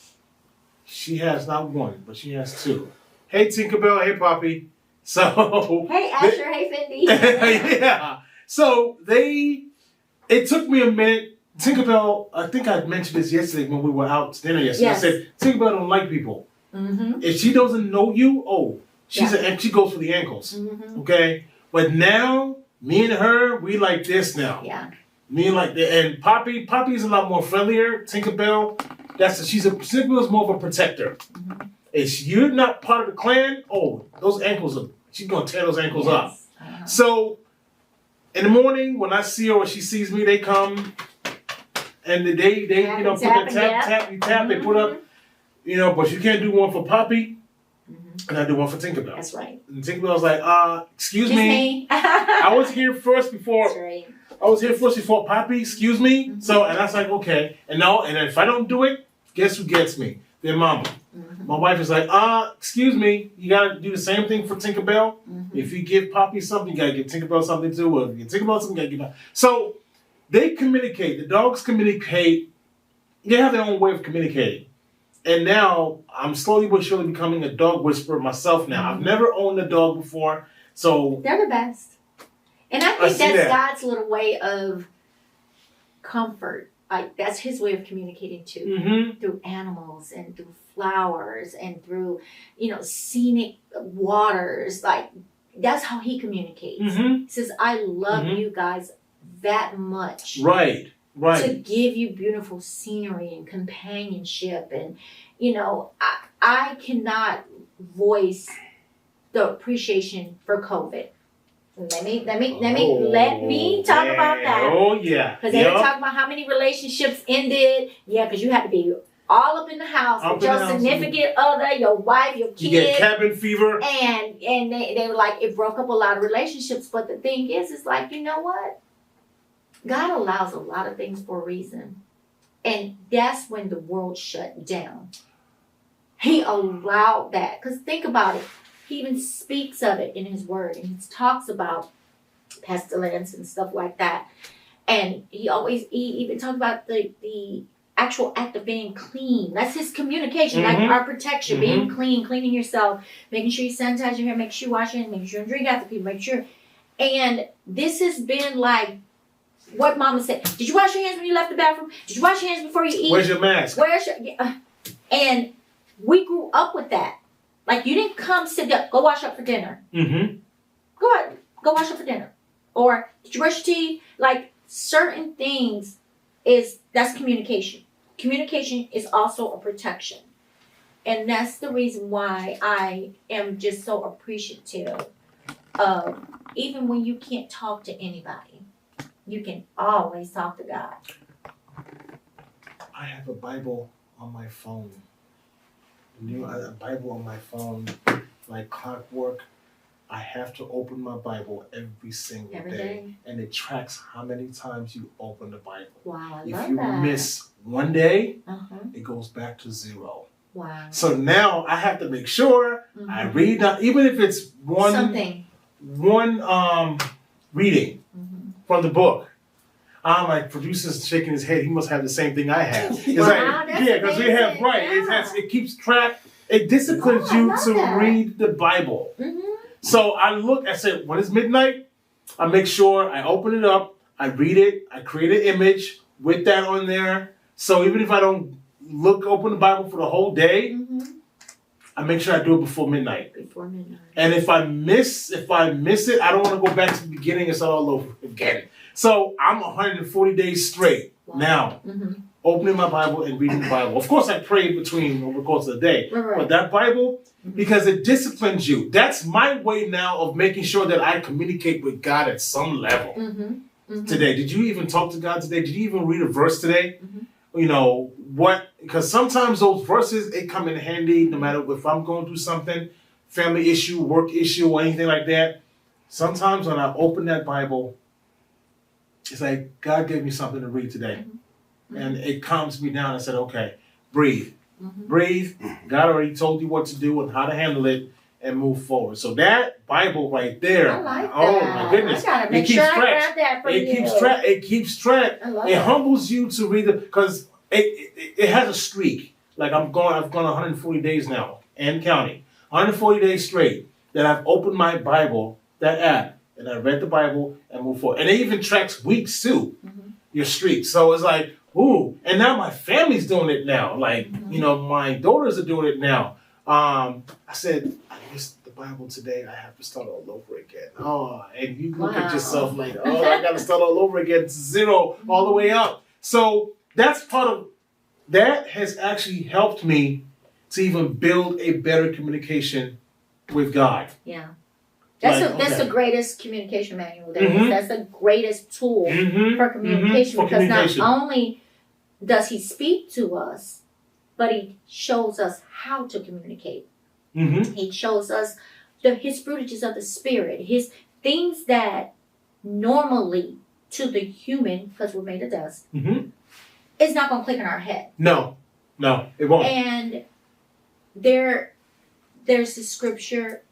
She has not one, but she has two. Hey, Tinkerbell. Hey, Poppy. So. Hey, Asher. Hey, Fendi. Yeah. So it took me a minute. Tinkerbell, I think I mentioned this yesterday when we were out to dinner yesterday. Yes. I said, Tinkerbell don't like people. Mm-hmm. If she doesn't know you, and she goes for the ankles. Mm-hmm. Okay? But now, me and her, we like this now. Yeah. Me and like that. And Poppy is a lot more friendlier. Tinkerbell, Tinkerbell's more of a protector. Mm-hmm. If you're not part of the clan, those ankles she's gonna tear those ankles up. So in the morning when I see her or she sees me, they come and they you know, put the tap, they put up, you know, but you can't do one for Poppy. and I do one for Tinkerbell. That's right. And Tinkerbell's like, excuse me. I was here first before. That's right. I was here first before Poppy. Excuse me. So, and I was like, okay. And if I don't do it, guess who gets me? Their mama. My wife is like, excuse me. You gotta do the same thing for Tinkerbell. If you give Poppy something, you gotta give Tinkerbell something too. Or if you give Tinkerbell something, you gotta give. So they communicate. The dogs communicate. They have their own way of communicating. And now I'm slowly but surely becoming a dog whisperer myself now. I've never owned a dog before, so they're the best. And I think that's God's little way of comfort. Like that's his way of communicating too, through animals and through flowers and through, scenic waters. Like that's how he communicates. He says, "I love you guys that much." Right. To give you beautiful scenery and companionship, and I cannot voice the appreciation for COVID. Let me talk about that. Oh yeah. Because they talk about how many relationships ended. Yeah, because you had to be all up in the house with your significant other, your wife, your kid. You get cabin fever. And they were like, it broke up a lot of relationships. But the thing is, it's like, you know what? God allows a lot of things for a reason. And that's when the world shut down. He allowed that. Because think about it. He even speaks of it in his word. And he talks about pestilence and stuff like that. And he even talks about the actual act of being clean. That's his communication, like our protection. Being clean, cleaning yourself, making sure you sanitize your hair, make sure you wash your hands, making sure you drink after people, make sure. And this has been like, what Mama said. Did you wash your hands when you left the bathroom? Did you wash your hands before you eat? Where's your mask? And we grew up with that. Like you didn't come sit down, go wash up for dinner. Go wash up for dinner. Or did you brush your teeth? Like certain things that's communication. Communication is also a protection. And that's the reason why I am just so appreciative of even when you can't talk to anybody. You can always talk to God. I have a Bible on my phone. A Bible on my phone, like clockwork. I have to open my Bible every single day. And it tracks how many times you open the Bible. Wow, I love if you that. miss one day, it goes back to 0. Wow. So now I have to make sure I read, even if it's one reading from the book. I'm like, producer's shaking his head. He must have the same thing I have. It's because we have it keeps track. It disciplines you to read the Bible. So I said, when it's midnight, I make sure I open it up, I read it, I create an image with that on there. So even if I don't open the Bible for the whole day, I make sure I do it before midnight. And if I miss it, I don't want to go back to the beginning and start all over again. So I'm 140 days straight now, opening my Bible and reading the Bible. Of course, I pray between over the course of the day. But that Bible, because it disciplines you. That's my way now of making sure that I communicate with God at some level. Today, did you even talk to God today? Did you even read a verse today? Because sometimes those verses, they come in handy no matter if I'm going through something, family issue, work issue, or anything like that. Sometimes when I open that Bible, it's like God gave me something to read today. And it calms me down. I said, okay, breathe. Breathe. God already told you what to do and how to handle it and move forward. So that Bible right there. I like that. Oh my goodness. I gotta make sure I grab that for you. It keeps track. It humbles you to read because it has a streak. Like I've gone 140 days now and counting. 140 days straight that I've opened my Bible, that app, and I read the Bible and moved forward. And it even tracks weeks too, your streak. So it's like, ooh. And now my family's doing it now. Like, my daughters are doing it now. I said, I missed the Bible today. I have to start all over again. Oh, and you look at yourself like, I got to start all over again. 0 all the way up. So that's part of, that has actually helped me to even build a better communication with God. Yeah. That's the greatest communication manual there is. That's the greatest tool for communication because not only does he speak to us, but he shows us how to communicate. He shows us his fruitages of the spirit, his things that normally to the human, because we're made of dust, it's not going to click in our head. No, it won't. And there's this scripture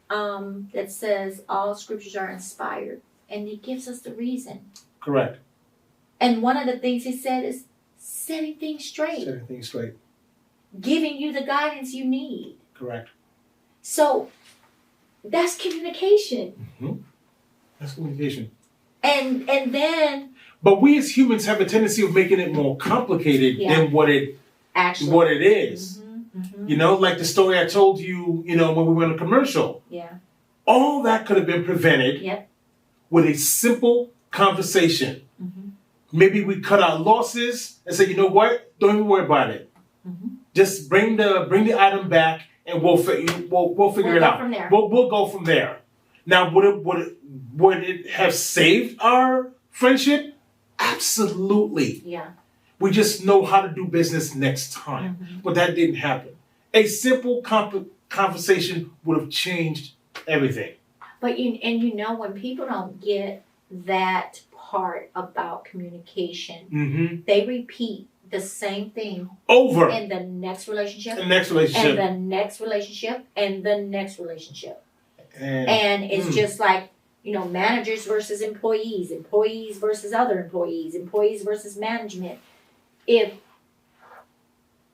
that says all scriptures are inspired, and it gives us the reason. Correct. And one of the things he said is setting things straight. Setting things straight. Giving you the guidance you need. Correct. So that's communication. That's communication. And then. But we as humans have a tendency of making it more complicated than what it is. You know, like the story I told you, you know, when we went on a commercial. Yeah. All that could have been prevented with a simple conversation. Maybe we cut our losses and say, you know what? Don't even worry about it. Just bring the item back and we'll figure it out. From there. We'll go from there. Now, would it have saved our friendship? Absolutely. Yeah. We just know how to do business next time. But that didn't happen. A simple conversation would have changed everything. But you know, when people don't get that part about communication, they repeat the same thing over in the next relationship, and the next relationship, and the next relationship, and the next relationship. And it's just like, you know, managers versus employees, employees versus other employees, employees versus management. If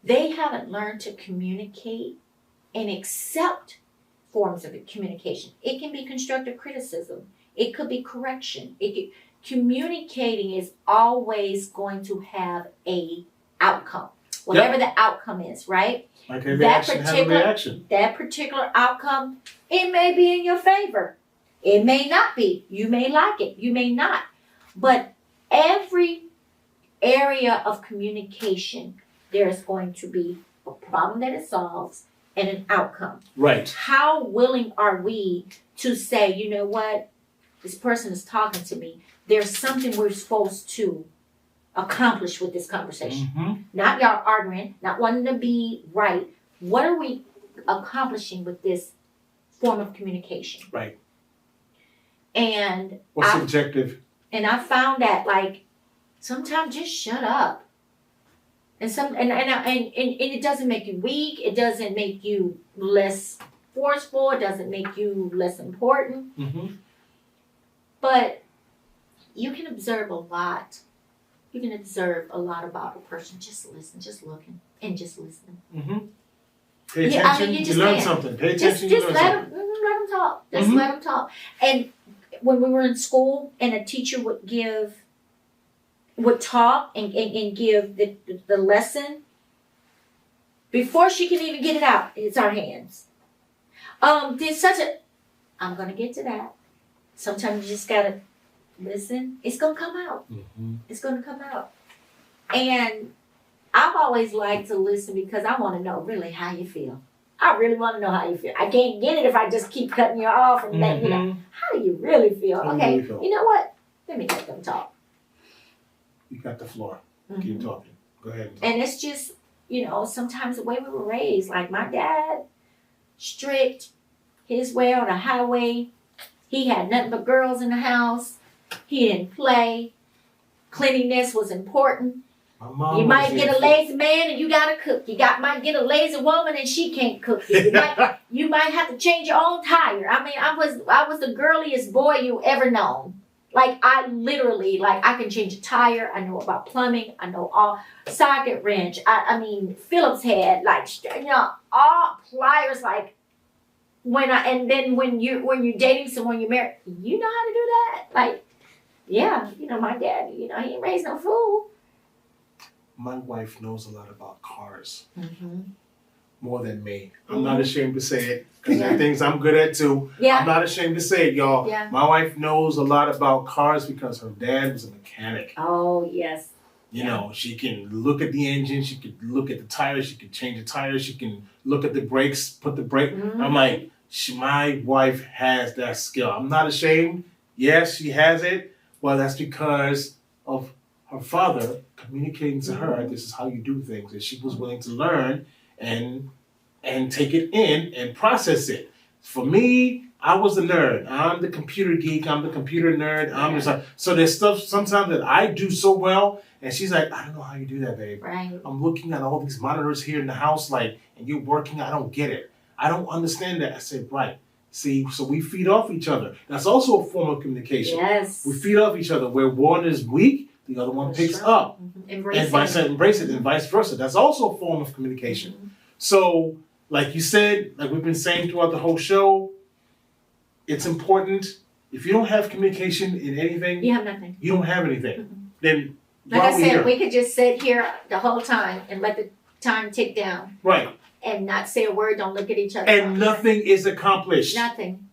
they haven't learned to communicate and accept forms of communication, it can be constructive criticism. It could be correction. Communicating is always going to have a outcome, whatever the outcome is, right? Like every action has a reaction. That particular outcome, it may be in your favor. It may not be. You may like it. You may not. But every area of communication, there's going to be a problem that it solves and an outcome. Right. How willing are we to say, you know what? This person is talking to me. There's something we're supposed to accomplish with this conversation. Not y'all arguing, not wanting to be right. What are we accomplishing with this form of communication? Right. And what's the objective? And I found that, like, sometimes just shut up. And it doesn't make you weak. It doesn't make you less forceful. It doesn't make you less important. But you can observe a lot. You can observe a lot about a person. Just listen, just looking, and just listening. Pay attention, you learn something. Pay attention, you learn something. Let them talk. Just let them talk. And when we were in school and a teacher would talk and give the lesson, before she can even get it out, it's our hands. I'm going to get to that. Sometimes you just got to listen. It's going to come out. It's going to come out. And I've always liked to listen because I want to know really how you feel. I really want to know how you feel. I can't get it if I just keep cutting you off and letting you know. How do you really feel? Okay, you know what? Let me let them talk. You got the floor. Keep talking. Go ahead. And it's just, you know, sometimes the way we were raised, like my dad, strict, his way on the highway. He had nothing but girls in the house. He didn't play. Cleanliness was important. You might get a lazy man and you gotta cook. Might get a lazy woman and she can't cook. You might have to change your own tire. I mean, I was the girliest boy you ever known. Like, I literally, I can change a tire. I know about plumbing. I know all socket wrench. I mean, Phillips head, all pliers. And then when you're dating someone you marry, you know how to do that. My dad, he ain't raised no fool. My wife knows a lot about cars. More than me. I'm not ashamed to say it. Because there are things I'm good at too. Yeah. I'm not ashamed to say it, y'all. Yeah. My wife knows a lot about cars because her dad was a mechanic. Oh, yes. You know, she can look at the engine, she can look at the tires, she can change the tires, she can look at the brakes, put the brake. I'm like, my wife has that skill. I'm not ashamed. Yes, she has it. Well, that's because of her father communicating to her, this is how you do things. And she was willing to learn and and take it in and process it. For me, I was a nerd. I'm the computer geek. I'm the computer nerd. I'm just like, so there's stuff sometimes that I do so well, and she's like, I don't know how you do that, babe. Right. I'm looking at all these monitors here in the house, like, and you're working. I don't get it. I don't understand that. I said, right. See, so we feed off each other. That's also a form of communication. Yes. We feed off each other. Where one is weak, the other one picks up. Embrace it, and vice versa. That's also a form of communication. So, like you said, like we've been saying throughout the whole show, it's important. If you don't have communication in anything, you have nothing. You don't have anything. Then, like I said, we could just sit here the whole time and let the time tick down. Right. And not say a word, don't look at each other. And nothing is accomplished. Nothing.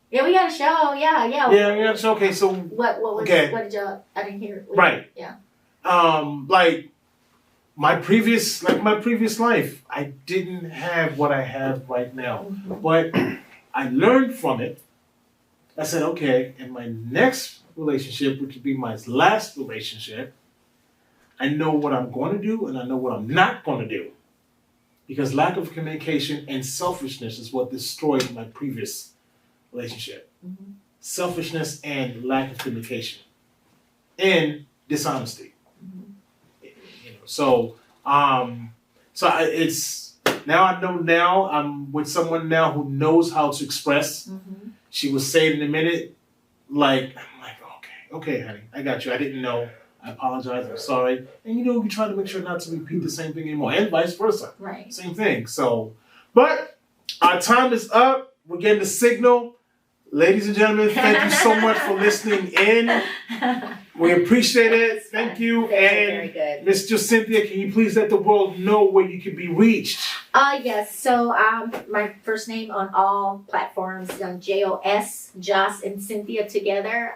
Yeah, we got a show. Yeah. Yeah, we got a show. Okay, so what did y'all? I didn't hear it. Right. Yeah. Like my previous life, I didn't have what I have right now. But I learned from it. I said, okay, in my next relationship, which would be my last relationship, I know what I'm going to do and I know what I'm not going to do. Because lack of communication and selfishness is what destroyed my previous relationship. Selfishness and lack of communication. And dishonesty. So it's now I know now I'm with someone now who knows how to express. She will say it in a minute, like I'm like, okay, honey, I got you. I didn't know. I apologize. I'm sorry. And you try to make sure not to repeat the same thing anymore, and vice versa. Right. Same thing. So, but our time is up. We're getting the signal. Ladies and gentlemen, thank you so much for listening in. We appreciate it. Thank you. Very good. Miss Joscynthia, can you please let the world know where you can be reached? Yes. So my first name on all platforms, Jos, Joss and Cynthia together.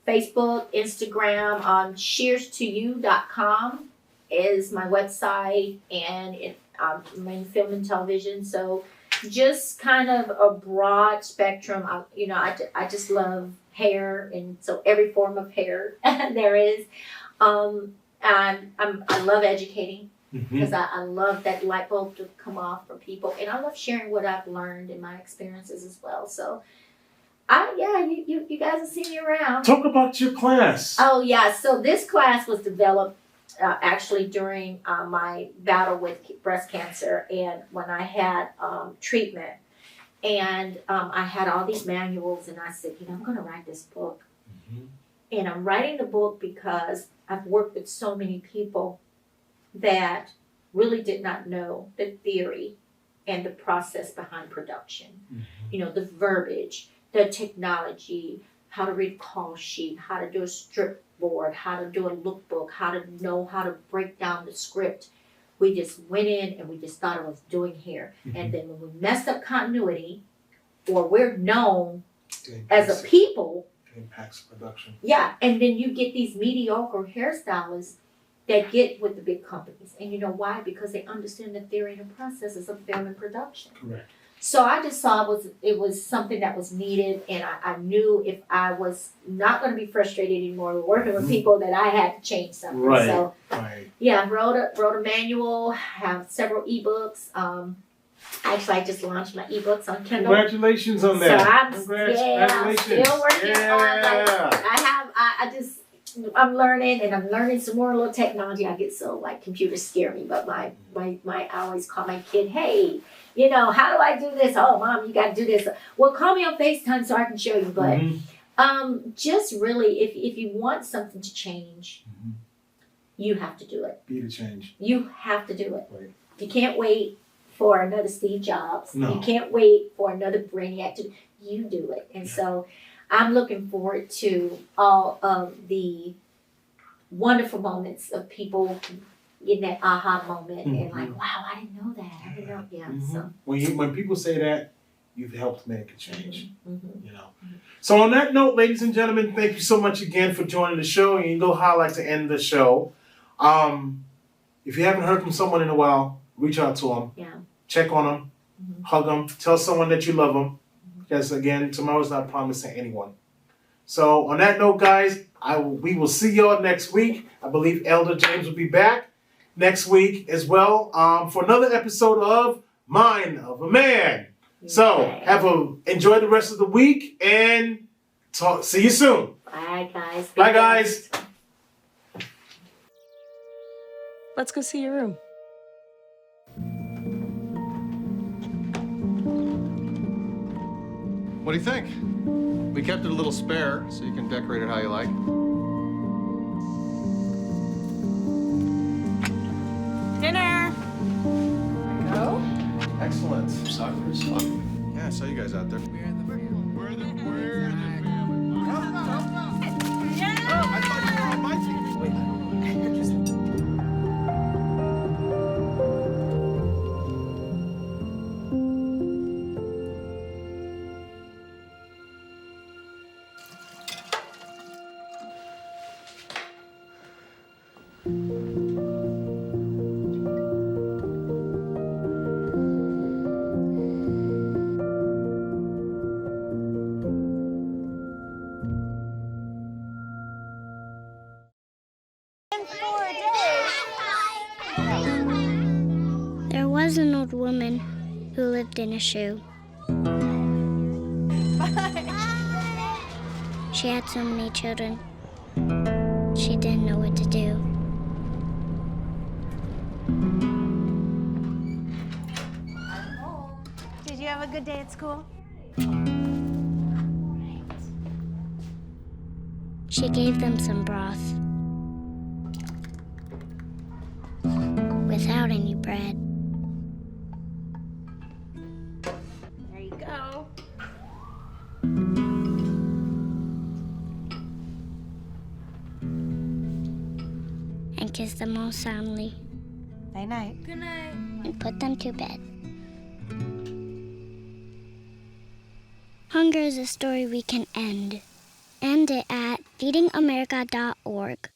Facebook, Instagram, shearstoyou.com is my website, and I'm in film and television. So just kind of a broad spectrum. I just love hair, and so every form of hair there is. I love educating because I love that light bulb to come off for people, and I love sharing what I've learned in my experiences as well. So. You guys have seen me around. Talk about your class. Oh yeah, so this class was developed actually during my battle with breast cancer, and when I had treatment, and I had all these manuals, and I said, I'm going to write this book, and I'm writing the book because I've worked with so many people that really did not know the theory and the process behind production. The verbiage. The technology, how to read a call sheet, how to do a strip board, how to do a lookbook, how to know how to break down the script. We just went in and we just thought it was doing here. And then when we messed up continuity, or we're known as a people. It impacts production. Yeah, and then you get these mediocre hairstylists that get with the big companies. And you know why? Because they understand the theory and the processes of film and production. Correct. So I just saw it was something that was needed, and I knew if I was not going to be frustrated anymore working with people, that I had to change something. Right. So yeah, wrote a manual, have several ebooks. Actually, I just launched my ebooks on Kindle. Congratulations on that. So I'm Congratulations. still working on that. I'm learning, and I'm learning some more little technology. I get so computers scare me, but I always call my kid, hey, how do I do this? Oh, Mom, you got to do this. Well, call me on FaceTime so I can show you. But just really, if you want something to change, you have to do it. Be the change. You have to do it. Right. You can't wait for another Steve Jobs. No. You can't wait for another Brainiac to. You do it. And so I'm looking forward to all of the wonderful moments of people getting that aha moment and wow, I didn't know that. I didn't know. Yeah. So when people say that, you've helped make a change. So on that note, ladies and gentlemen, thank you so much again for joining the show. And you know how I like to end the show. If you haven't heard from someone in a while, reach out to them. Yeah. Check on them. Hug them. Tell someone that you love them. Because again, tomorrow's not promised to anyone. So on that note, guys, we will see y'all next week. I believe Elder James will be back. next week as well for another episode of Mind of a Man. So enjoy the rest of the week and see you soon. Bye, guys. Bye, guys. Let's go see your room. What do you think? We kept it a little spare, so you can decorate it how you like. Dinner. Go. Excellent. Soccer is fun. Yeah, I saw you guys out there. We're the family. Yeah. Oh, I thought you were on my team. There was an old woman who lived in a shoe. She had so many children. She didn't know what to do. Did you have a good day at school? She gave them some broth without any bread. There you go. And kissed them all soundly. Night night. Good night. And put them to bed. Hunger is a story we can end. End it at feedingamerica.org.